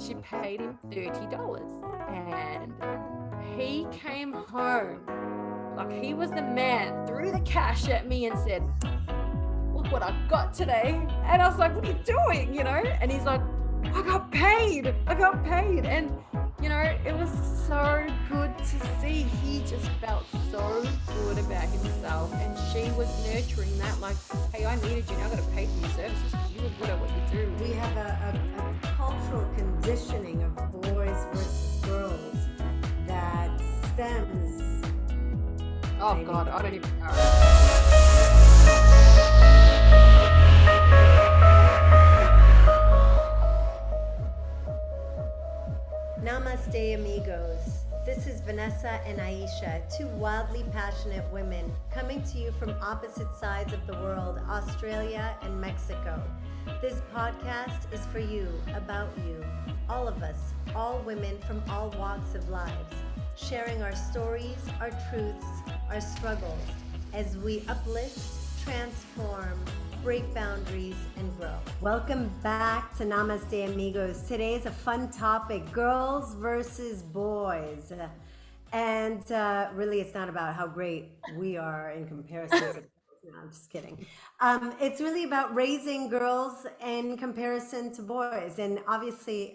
she paid him $30. And he came home like he was the man, threw the cash at me and said, look what I got today. And I was like, what are you doing? You know? And he's like, I got paid. And, you know, it was so good to see. He just felt so good about himself. And she was nurturing that, like, hey, I needed you. Now I've got to pay for your services because you were good at what you do. We have a cultural conditioning of boys versus girls that stems. Oh, maybe. God, I don't even know. Namaste, amigos. This is Vanessa and Aisha, two wildly passionate women coming to you from opposite sides of the world, Australia and Mexico. This podcast is for you, about you, all of us, all women from all walks of lives, sharing our stories, our truths, our struggles, as we uplift, transform, break boundaries, and grow. Welcome back to Namaste, amigos. Today's a fun topic, girls versus boys. And really, it's not about how great we are in comparison to no, I'm just kidding. It's really about raising girls in comparison to boys. And obviously,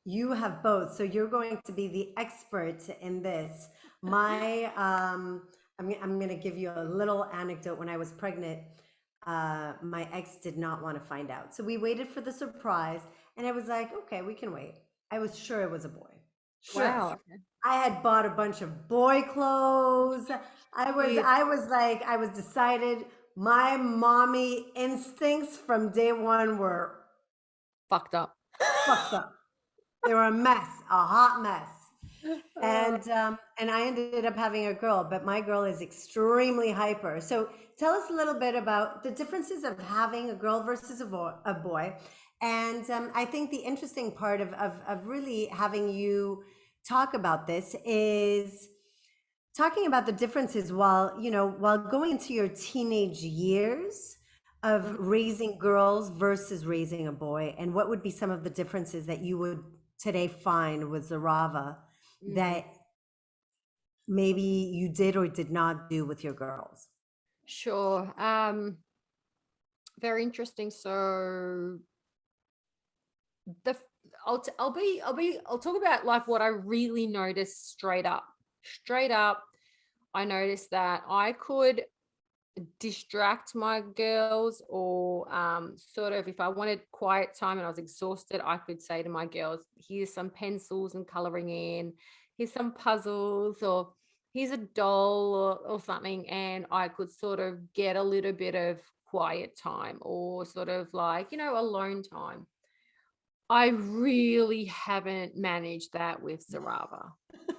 you have both. So you're going to be the expert in this. I'm going to give you a little anecdote. When I was pregnant, my ex did not want to find out. So we waited for the surprise. And I was like, okay, we can wait. I was sure it was a boy. Sure. Wow. I had bought a bunch of boy clothes. I was decided. My mommy instincts from day one were fucked up. They were a mess, a hot mess. And I ended up having a girl, but my girl is extremely hyper. So tell us a little bit about the differences of having a girl versus a boy. And I think the interesting part of really having you talk about this is talking about the differences while going into your teenage years of raising girls versus raising a boy, and what would be some of the differences that you would today find with Zarava that maybe you did or did not do with your girls? Sure. Very interesting. So I'll talk about like what I really noticed straight up. I noticed that I could distract my girls, or sort of, if I wanted quiet time and I was exhausted, I could say to my girls, here's some pencils and coloring in, here's some puzzles, or here's a doll or something, and I could sort of get a little bit of quiet time, or sort of like, alone time. I really haven't managed that with Zarava.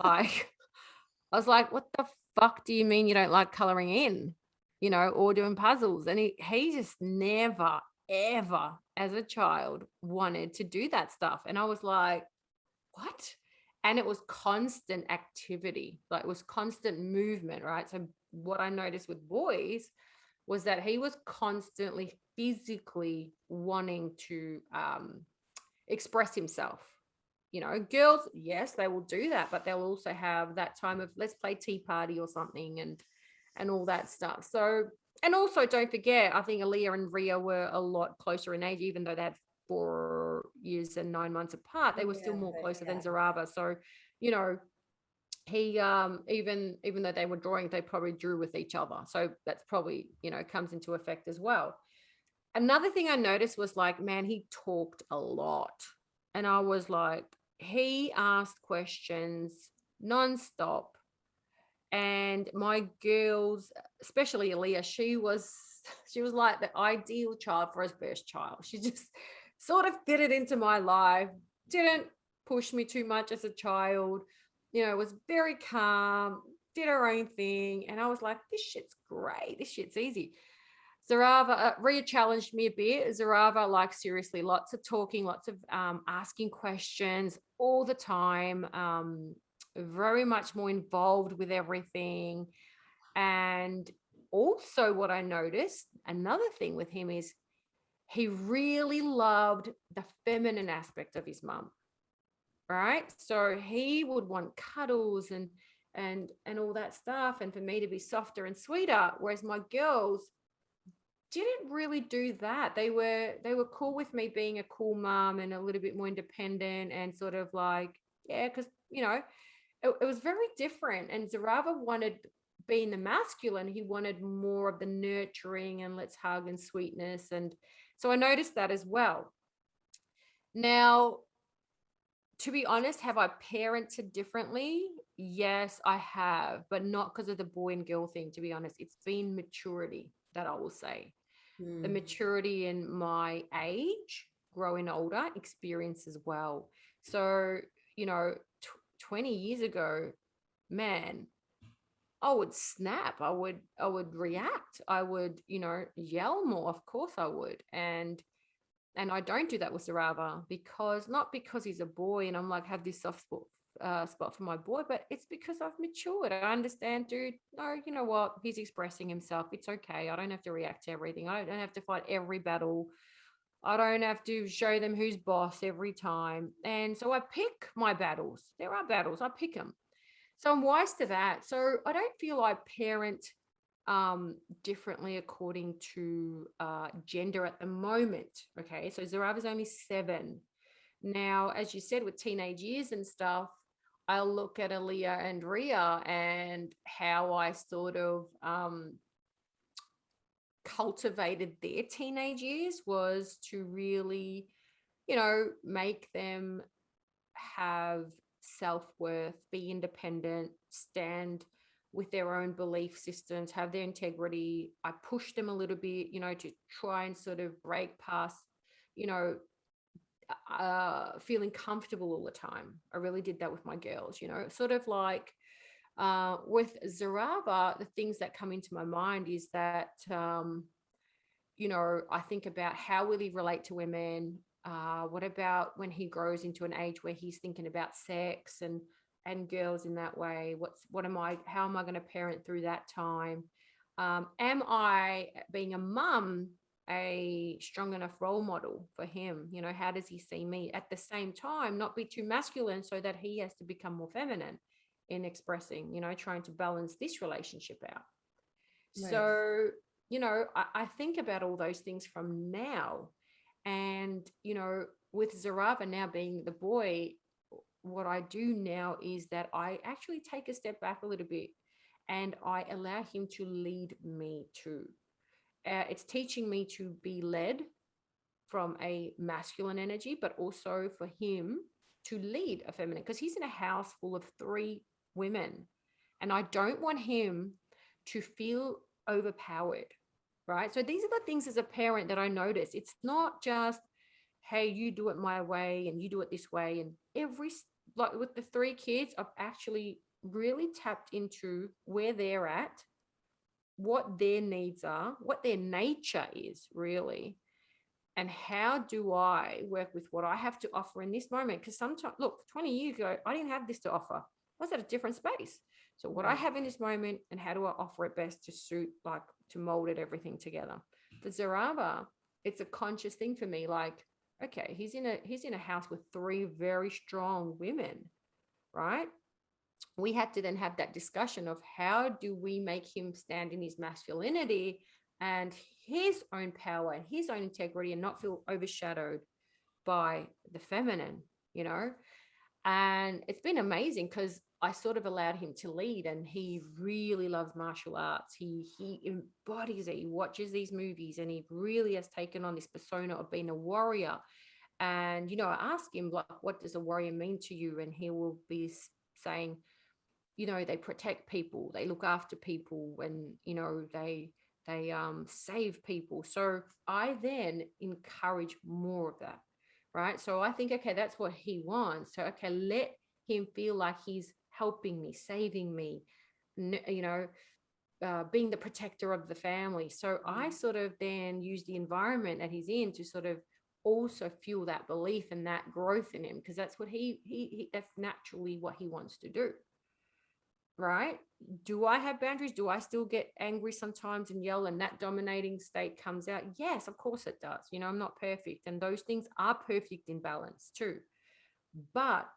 Like, I was like, what the fuck do you mean you don't like coloring in, or doing puzzles? And he just never, ever, as a child, wanted to do that stuff. And I was like, what? And it was constant activity, like it was constant movement, right? So what I noticed with boys was that he was constantly physically wanting to express himself. Girls, yes, they will do that, but they'll also have that time of, let's play tea party or something, and all that stuff. So, and also don't forget, I think Aaliyah and Ria were a lot closer in age, even though they had 4 years and 9 months apart, they were still more closer than Zarava. So, he even though they were drawing, they probably drew with each other. So that's probably, comes into effect as well. Another thing I noticed was like, man, he talked a lot. And I was like, he asked questions nonstop. And my girls, especially Aaliyah, she was like the ideal child for a first child. She just sort of fitted into my life, didn't push me too much as a child, was very calm, did her own thing. And I was like, this shit's great. This shit's easy. Zarava, Ria challenged me a bit. Zarava, like, seriously, lots of talking, lots of asking questions all the time, very much more involved with everything. And also what I noticed, another thing with him is he really loved the feminine aspect of his mum, right? So he would want cuddles and all that stuff, and for me to be softer and sweeter. Whereas my girls didn't really do that. They were cool with me being a cool mom and a little bit more independent and sort of like, yeah, because it was very different. And Zarava wanted, being the masculine, he wanted more of the nurturing and let's hug and sweetness. And so I noticed that as well. Now, to be honest, have I parented differently? Yes, I have, but not because of the boy and girl thing, to be honest. It's been maturity that I will say. The Mm. maturity in my age, growing older, experience as well. So, you know, 20 years ago, man, I would snap. I would react. I would, yell more. Of course I would. And I don't do that with Sarava, because not because he's a boy and I'm like have this soft spot for my boy, but it's because I've matured. I understand, dude. No, you know what? He's expressing himself. It's okay. I don't have to react to everything. I don't have to fight every battle. I don't have to show them who's boss every time. And so I pick my battles. There are battles. I pick them. So I'm wise to that. So I don't feel I parent differently according to gender at the moment. Okay. So Zarava's only 7. Now, as you said, with teenage years and stuff, I'll look at Aaliyah and Ria and how I sort of cultivated their teenage years was to really, make them have self-worth, be independent, stand with their own belief systems, have their integrity. I pushed them a little bit, to try and sort of break past, you know, feeling comfortable all the time. I really did that with my girls, sort of like with Zarava, the things that come into my mind is that, I think about how will he relate to women? What about when he grows into an age where he's thinking about sex and girls in that way? How am I going to parent through that time? Am I, being a mum, a strong enough role model for him? How does he see me? At the same time, not be too masculine so that he has to become more feminine in expressing, trying to balance this relationship out. Right. So, I think about all those things from now. And, with Zarava now being the boy, what I do now is that I actually take a step back a little bit and I allow him to lead me too. It's teaching me to be led from a masculine energy, but also for him to lead a feminine, because he's in a house full of 3 women. And I don't want him to feel overpowered, right? So these are the things as a parent that I notice. It's not just, hey, you do it my way and you do it this way. And like with the 3 kids, I've actually really tapped into where they're at, what their needs are, what their nature is really, and how do I work with what I have to offer in this moment? Because sometimes, look, 20 years ago, I didn't have this to offer. I was at a different space. So what I Right. have in this moment, and how do I offer it best to suit, like to mold it everything together? The Zarava, it's a conscious thing for me. Like, okay, he's in a house with 3 very strong women, right? We had to then have that discussion of how do we make him stand in his masculinity and his own power and his own integrity and not feel overshadowed by the feminine, you know? And it's been amazing because I sort of allowed him to lead, and he really loves martial arts. He embodies it. He watches these movies and he really has taken on this persona of being a warrior. And, I ask him, like, what does a warrior mean to you? And he will be saying, they protect people, they look after people, and they save people. So I then encourage more of that, right? So I think, okay, that's what he wants. So okay, let him feel like he's helping me, saving me, being the protector of the family. So I sort of then use the environment that he's in to sort of also fuel that belief and that growth in him, because that's what he that's naturally what he wants to do. right? Do I have boundaries? Do I still get angry sometimes and yell, and that dominating state comes out? Yes, of course it does. I'm not perfect, and those things are perfect in balance too. But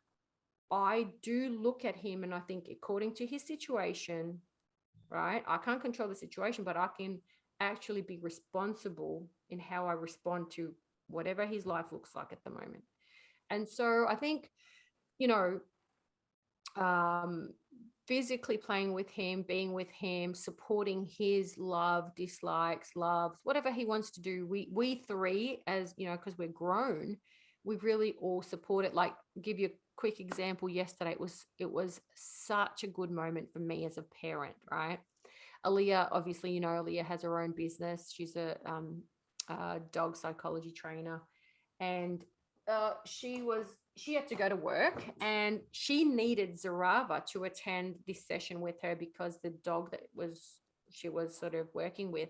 I do look at him and I think, according to his situation, right? I can't control the situation, but I can actually be responsible in how I respond to whatever his life looks like at the moment. And so I think, you know, um, physically playing with him, being with him, supporting his love, dislikes, loves, whatever he wants to do. We three, as you know, because we're grown, we really all support it. Like, give you a quick example. Yesterday, it was such a good moment for me as a parent, right? Aaliyah, obviously, Aaliyah has her own business. She's a dog psychology trainer, and she had to go to work, and she needed Zarava to attend this session with her because the dog that was she was sort of working with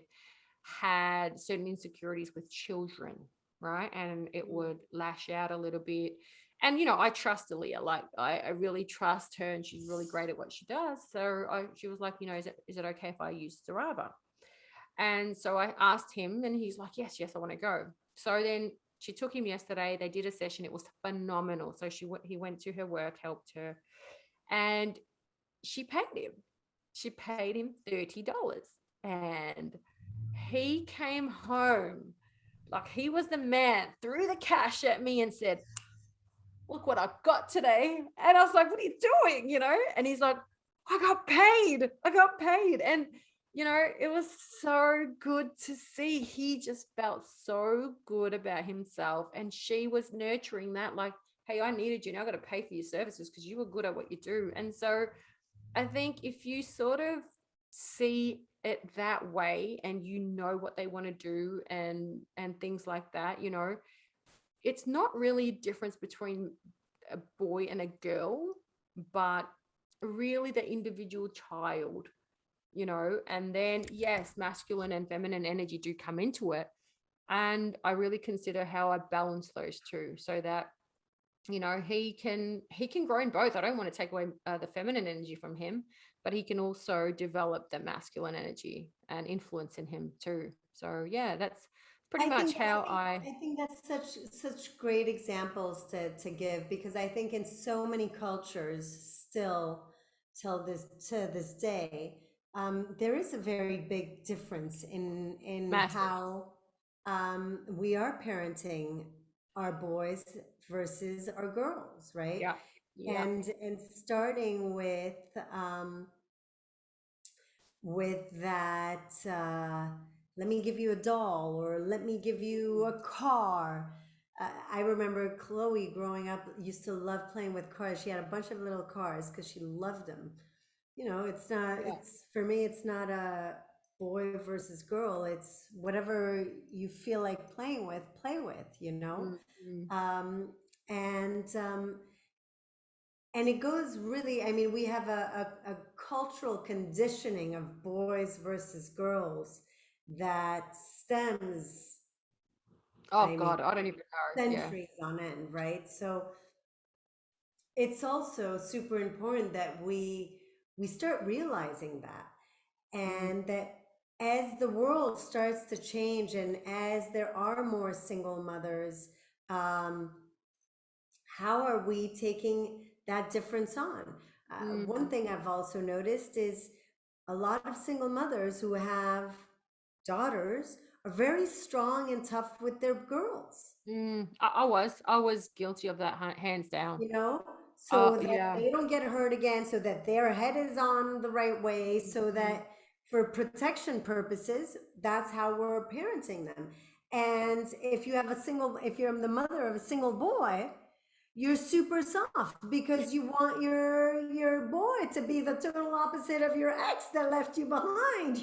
had certain insecurities with children, right? And it would lash out a little bit. And I trust Aaliyah, like I really trust her, and she's really great at what she does. So she was like, is it okay if I use Zarava? And so I asked him, and he's like, yes, I want to go. So then she took him yesterday. They did a session. It was phenomenal. So he went to her work, helped her, and she paid him. She paid him $30, and he came home like he was the man. Threw the cash at me and said, "Look what I got today." And I was like, "What are you doing?" And he's like, "I got paid. I got paid." And it was so good to see. He just felt so good about himself. And she was nurturing that, like, "Hey, I needed you. Now I got to pay for your services because you were good at what you do." And so I think if you sort of see it that way, and what they want to do, and things like that, it's not really a difference between a boy and a girl, but really the individual child, and then yes, masculine and feminine energy do come into it. And I really consider how I balance those two, so that he can grow in both. I don't want to take away the feminine energy from him, but he can also develop the masculine energy and influence in him too. So yeah, that's pretty I much think how I. I think that's such great examples to give, because I think in so many cultures still to this day, there is a very big difference in Massive. how we are parenting our boys versus our girls, right? Yeah. Yeah. And starting with that, let me give you a doll, or let me give you a car. I remember Chloe growing up used to love playing with cars. She had a bunch of little cars because she loved them. It's not, Yeah. for me, it's not a boy versus girl. It's whatever you feel like playing with, play with, Mm-hmm. Um, and and it goes really, I mean, we have a cultural conditioning of boys versus girls that stems, Oh I mean, God, I don't even know. Yeah. centuries on end, right? So it's also super important that we start realizing that, Mm. and that as the world starts to change, and as there are more single mothers, um, how are we taking that difference on? One Mm. thing I've also noticed is a lot of single mothers who have daughters are very strong and tough with their girls, I was guilty of that, hands down. so that Yeah. they don't get hurt again, so that their head is on the right way, so Mhm. that for protection purposes, that's how we're parenting them. And if you're the mother of a single boy, you're super soft because you want your boy to be the total opposite of your ex that left you behind.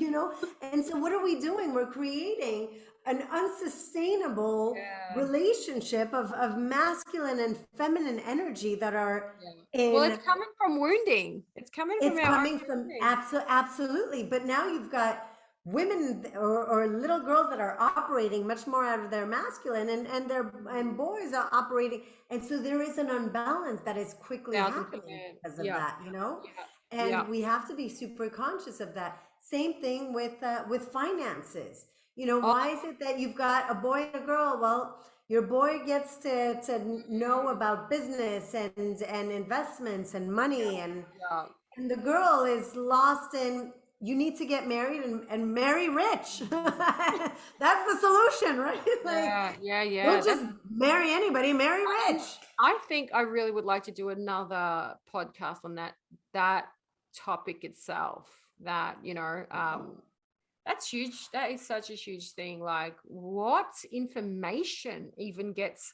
And so what are we doing? We're creating an unsustainable Yeah. relationship of masculine and feminine energy that are Yeah. Well, in it's coming from wounding. It's coming from it's our own coming from wounding. absolutely. But now you've got women, or little girls that are operating much more out of their masculine, and boys are operating. And so there is an unbalance that is quickly happening 1,000%. because of Yeah. that. Yeah. Yeah. And we have to be super conscious of that. Same thing with finances. You know, Oh, why is it that you've got a boy and a girl? Well, your boy gets to know about business and investments and money, yeah. and the girl is lost in, you need to get married and marry rich. That's the solution, right? Like, Yeah, yeah, yeah. don't just marry anybody, marry And rich. I think I really would like to do another podcast on that topic itself. That, that's huge. That is such a huge thing. Like, what information even gets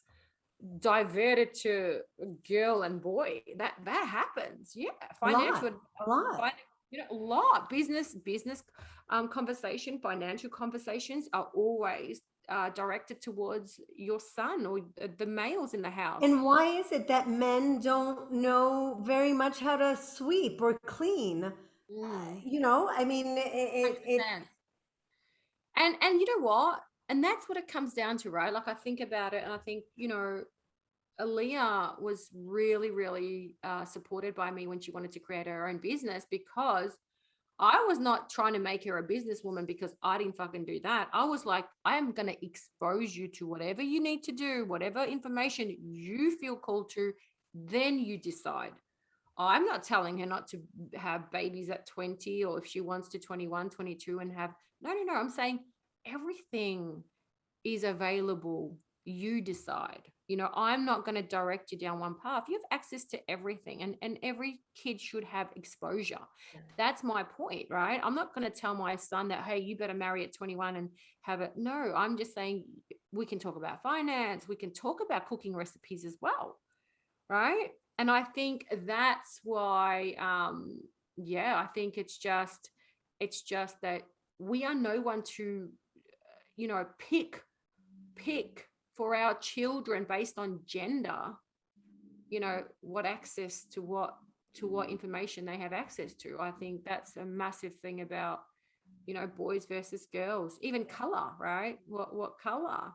diverted to girl and boy? That happens. Yeah, A lot, financial, a lot. fin- a lot. Business conversation, financial conversations are always directed towards your son or the males in the house. And why is it that men don't know very much how to sweep or clean? Mm. You know, I mean, 100%. And you know what? And that's what it comes down to, right? Like I think about it and I think, Aaliyah was really, really supported by me when she wanted to create her own business because I was not trying to make her a businesswoman because I didn't fucking do that. I was like, I am going to expose you to whatever you need to do, whatever information you feel called to, then you decide. I'm not telling her not to have babies at 20 or if she wants to 21, 22 and have, no, no, no. I'm saying everything is available. You decide. I'm not going to direct you down one path. You have access to everything, and every kid should have exposure. That's my point, right? I'm not going to tell my son that, hey, you better marry at 21 and have it. No, I'm just saying we can talk about finance. We can talk about cooking recipes as well, right? And I think that's why, yeah, I think it's just that we are no one to, pick for our children based on gender, what access to what information they have access to. I think that's a massive thing about, boys versus girls, even color, right? What color?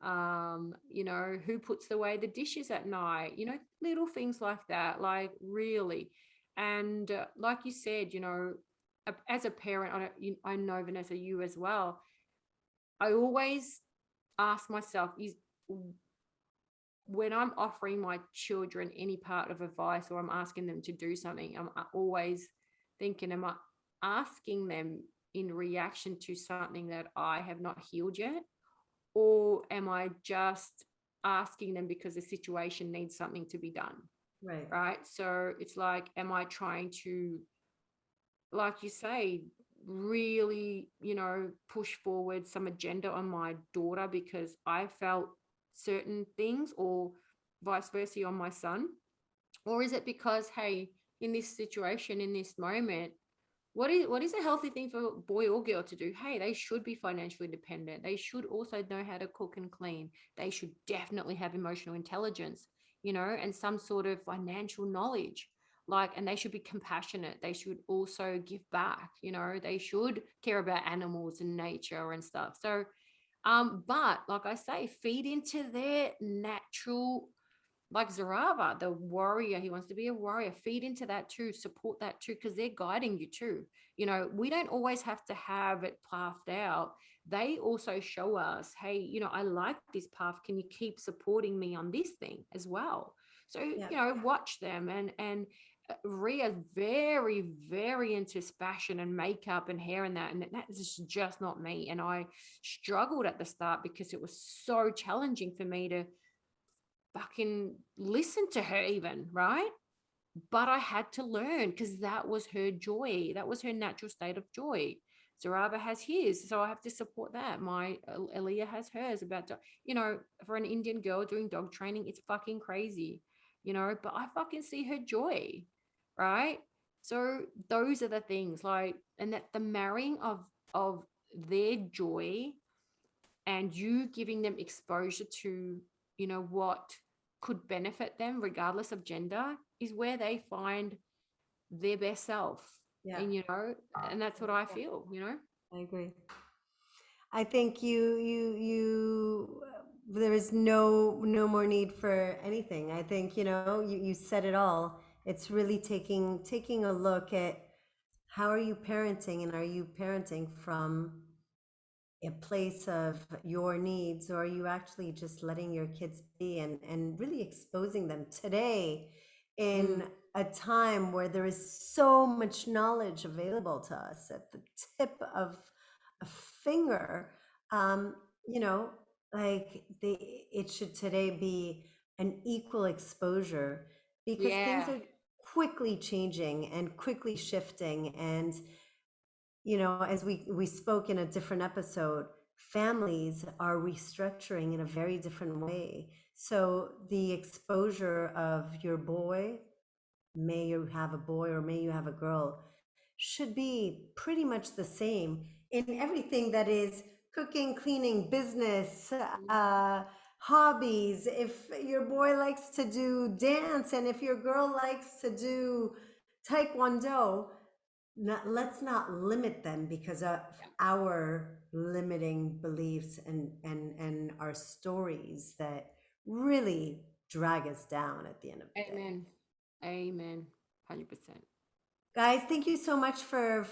Who puts away the dishes at night, little things like that, like really. And like you said, as a parent, I know, Vanessa, you as well. I always ask myself, is when I'm offering my children any part of advice or I'm asking them to do something, I'm always thinking, am I asking them in reaction to something that I have not healed yet? Or am I just asking them because the situation needs something to be done? Right. Right. So it's like, am I trying to, like you say, really, push forward some agenda on my daughter because I felt certain things, or vice versa on my son? Or is it because, hey, in this situation, in this moment, what is a healthy thing for boy or girl to do? Hey, they should be financially independent. They should also know how to cook and clean. They should definitely have emotional intelligence, and some sort of financial knowledge. Like, and they should be compassionate. They should also give back, they should care about animals and nature and stuff. So, but like I say, feed into their natural, like Zarava, the warrior, he wants to be a warrior. Feed into that too, support that too, because they're guiding you too. We don't always have to have it pathed out. They also show us, hey, I like this path. Can you keep supporting me on this thing as well? So, Yeah. watch them. And Ria's very, very into fashion and makeup and hair and that. And that is just not me. And I struggled at the start because it was so challenging for me to fucking listen to her even, right? But I had to learn because that was her joy. That was her natural state of joy. Zaraba has his, so I have to support that. My Aaliyah has hers about, for an Indian girl doing dog training, it's fucking crazy, but I fucking see her joy, right? So those are the things, like, and that the marrying of their joy and you giving them exposure to, what could benefit them regardless of gender is where they find their best self. Yeah. And and that's what I feel. I agree. I think there is no more need for anything. I think, you said it all. It's really taking a look at how are you parenting, and are you parenting from a place of your needs, or are you actually just letting your kids be and really exposing them today in Mm, a time where there is so much knowledge available to us at the tip of a finger. um you know, like it should today be an equal exposure, because things yeah. are quickly changing and quickly shifting. And you know, as we spoke in a different episode, families are restructuring in a very different way. So the exposure of your boy, may you have a boy or may you have a girl, should be pretty much the same in everything that is cooking, cleaning, business, Mhm. hobbies. If your boy likes to do dance and if your girl likes to do taekwondo, let's not limit them because of our limiting beliefs and our stories that really drag us down at the end of the day. Amen. Amen. 100%. Guys, thank you so much for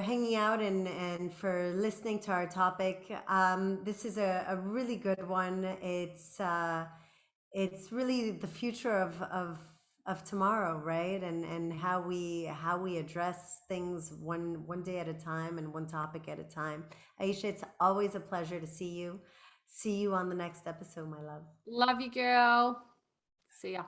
hanging out and for listening to our topic. This is a really good one. It's really the future of tomorrow, right? And how we address things one day at a time and one topic at a time. Aisha, it's always a pleasure to see you. See you on the next episode, my love. Love you, girl. See ya.